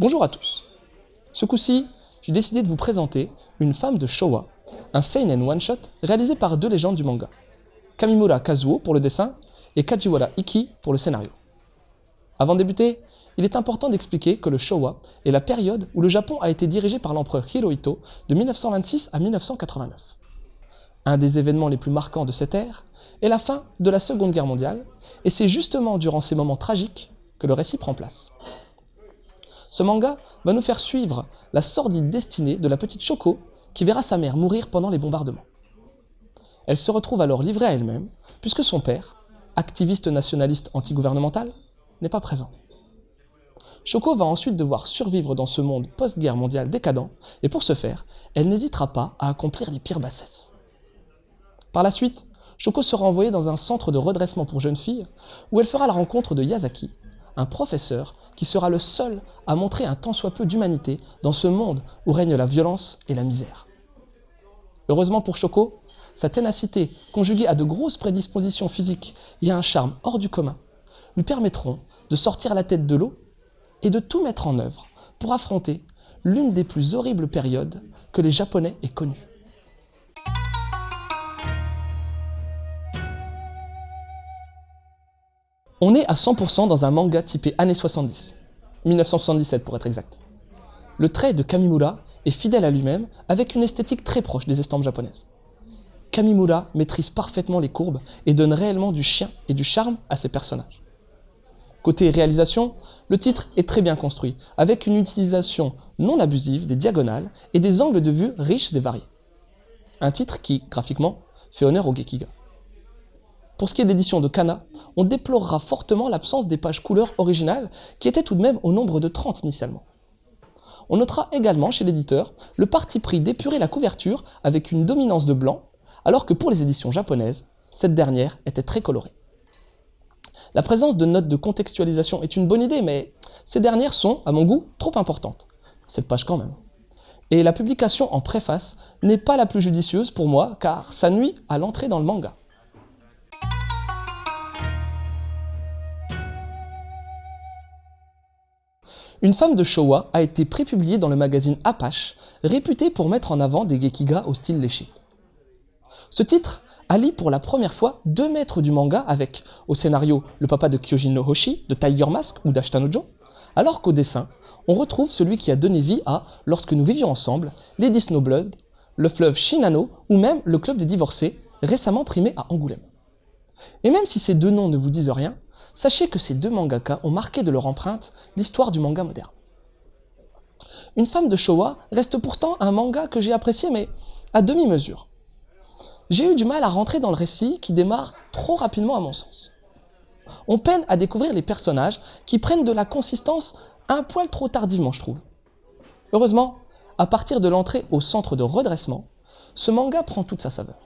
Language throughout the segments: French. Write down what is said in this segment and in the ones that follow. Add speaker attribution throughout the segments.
Speaker 1: Bonjour à tous. Ce coup-ci, j'ai décidé de vous présenter Une femme de Showa, un seinen one-shot réalisé par deux légendes du manga, Kamimura Kazuo pour le dessin et Kajiwara Ikki pour le scénario. Avant de débuter, il est important d'expliquer que le Showa est la période où le Japon a été dirigé par l'empereur Hirohito de 1926 à 1989. Un des événements les plus marquants de cette ère est la fin de la Seconde Guerre mondiale, et c'est justement durant ces moments tragiques que le récit prend place. Ce manga va nous faire suivre la sordide destinée de la petite Shoko qui verra sa mère mourir pendant les bombardements. Elle se retrouve alors livrée à elle-même puisque son père, activiste nationaliste anti-gouvernemental, n'est pas présent. Shoko va ensuite devoir survivre dans ce monde post-guerre mondiale décadent et pour ce faire, elle n'hésitera pas à accomplir les pires bassesses. Par la suite, Shoko sera envoyée dans un centre de redressement pour jeunes filles où elle fera la rencontre de Yasaki, un professeur qui sera le seul à montrer un tant soit peu d'humanité dans ce monde où règne la violence et la misère. Heureusement pour Shoko, sa ténacité, conjuguée à de grosses prédispositions physiques et à un charme hors du commun, lui permettront de sortir la tête de l'eau et de tout mettre en œuvre pour affronter l'une des plus horribles périodes que les Japonais aient connues. On est à 100% dans un manga typé années 70, 1977 pour être exact. Le trait de Kamimura est fidèle à lui-même avec une esthétique très proche des estampes japonaises. Kamimura maîtrise parfaitement les courbes et donne réellement du chien et du charme à ses personnages. Côté réalisation, le titre est très bien construit, avec une utilisation non abusive des diagonales et des angles de vue riches et variés. Un titre qui, graphiquement, fait honneur au Gekiga. Pour ce qui est de l'édition de Kana, on déplorera fortement l'absence des pages couleurs originales qui étaient tout de même au nombre de 30 initialement. On notera également chez l'éditeur le parti pris d'épurer la couverture avec une dominance de blanc, alors que pour les éditions japonaises, cette dernière était très colorée. La présence de notes de contextualisation est une bonne idée, mais ces dernières sont, à mon goût, trop importantes. 7 pages quand même. Et la publication en préface n'est pas la plus judicieuse pour moi, car ça nuit à l'entrée dans le manga. Une femme de Showa a été prépubliée dans le magazine Apache, réputé pour mettre en avant des gekigas au style léché. Ce titre allie pour la première fois deux maîtres du manga avec, au scénario, le papa de Kyojin no Hoshi, de Tiger Mask ou d'Ashita no Joe, alors qu'au dessin, on retrouve celui qui a donné vie à Lorsque nous vivions ensemble, Lady Snowblood, le fleuve Shinano ou même le club des divorcés, récemment primé à Angoulême. Et même si ces deux noms ne vous disent rien, sachez que ces deux mangaka ont marqué de leur empreinte l'histoire du manga moderne. Une femme de Showa reste pourtant un manga que j'ai apprécié, mais à demi-mesure. J'ai eu du mal à rentrer dans le récit qui démarre trop rapidement à mon sens. On peine à découvrir les personnages qui prennent de la consistance un poil trop tardivement, je trouve. Heureusement, à partir de l'entrée au centre de redressement, ce manga prend toute sa saveur.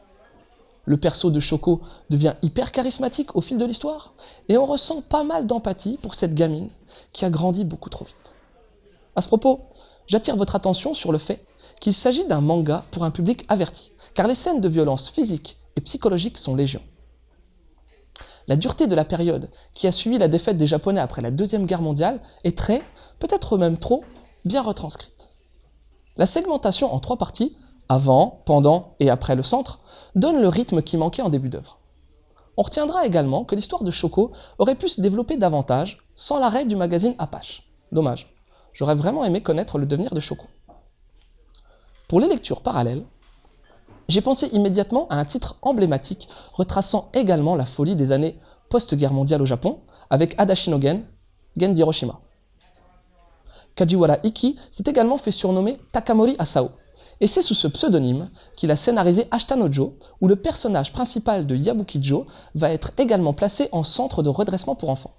Speaker 1: Le perso de Shoko devient hyper charismatique au fil de l'histoire, et on ressent pas mal d'empathie pour cette gamine qui a grandi beaucoup trop vite. À ce propos, j'attire votre attention sur le fait qu'il s'agit d'un manga pour un public averti, car les scènes de violence physique et psychologique sont légion. La dureté de la période qui a suivi la défaite des Japonais après la Deuxième Guerre mondiale est très, peut-être même trop, bien retranscrite. La segmentation en 3 parties, avant, pendant et après le centre, donne le rythme qui manquait en début d'œuvre. On retiendra également que l'histoire de Shoko aurait pu se développer davantage sans l'arrêt du magazine Apache. Dommage, j'aurais vraiment aimé connaître le devenir de Shoko. Pour les lectures parallèles, j'ai pensé immédiatement à un titre emblématique retraçant également la folie des années post-guerre mondiale au Japon avec Adachi no Gen, Gen d'Hiroshima. Kajiwara Ikki s'est également fait surnommer Takamori Asao, et c'est sous ce pseudonyme qu'il a scénarisé Ashita no Joe, où le personnage principal de Yabukijo va être également placé en centre de redressement pour enfants.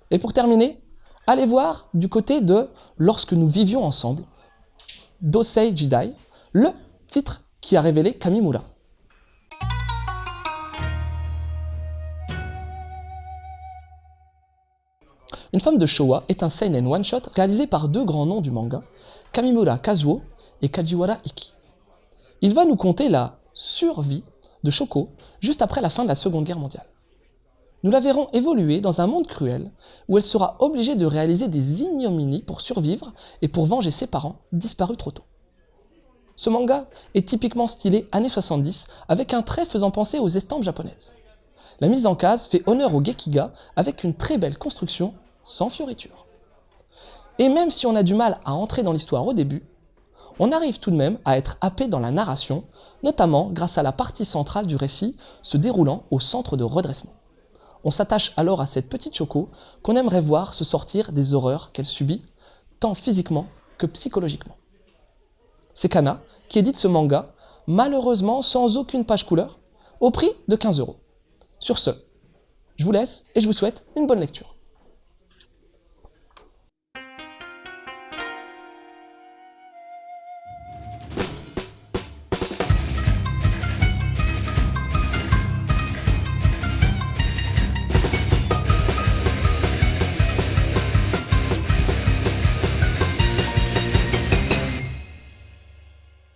Speaker 1: Et pour terminer, allez voir du côté de Lorsque nous vivions ensemble, Dosei Jidai, le titre qui a révélé Kamimura. Une femme de Showa est un seinen one-shot réalisé par deux grands noms du manga, Kamimura Kazuo et Kajiwara Ikki. Il va nous conter la survie de Shoko juste après la fin de la Seconde Guerre mondiale. nous la verrons évoluer dans un monde cruel où elle sera obligée de réaliser des ignominies pour survivre et pour venger ses parents disparus trop tôt. Ce manga est typiquement stylé années 70 avec un trait faisant penser aux estampes japonaises. La mise en case fait honneur au Gekiga avec une très belle construction sans fioritures. Et même si on a du mal à entrer dans l'histoire au début, on arrive tout de même à être happé dans la narration, notamment grâce à la partie centrale du récit se déroulant au centre de redressement. On s'attache alors à cette petite Choco qu'on aimerait voir se sortir des horreurs qu'elle subit, tant physiquement que psychologiquement. C'est Kana qui édite ce manga, malheureusement sans aucune page couleur, au prix de 15 €. Sur ce, je vous laisse et je vous souhaite une bonne lecture.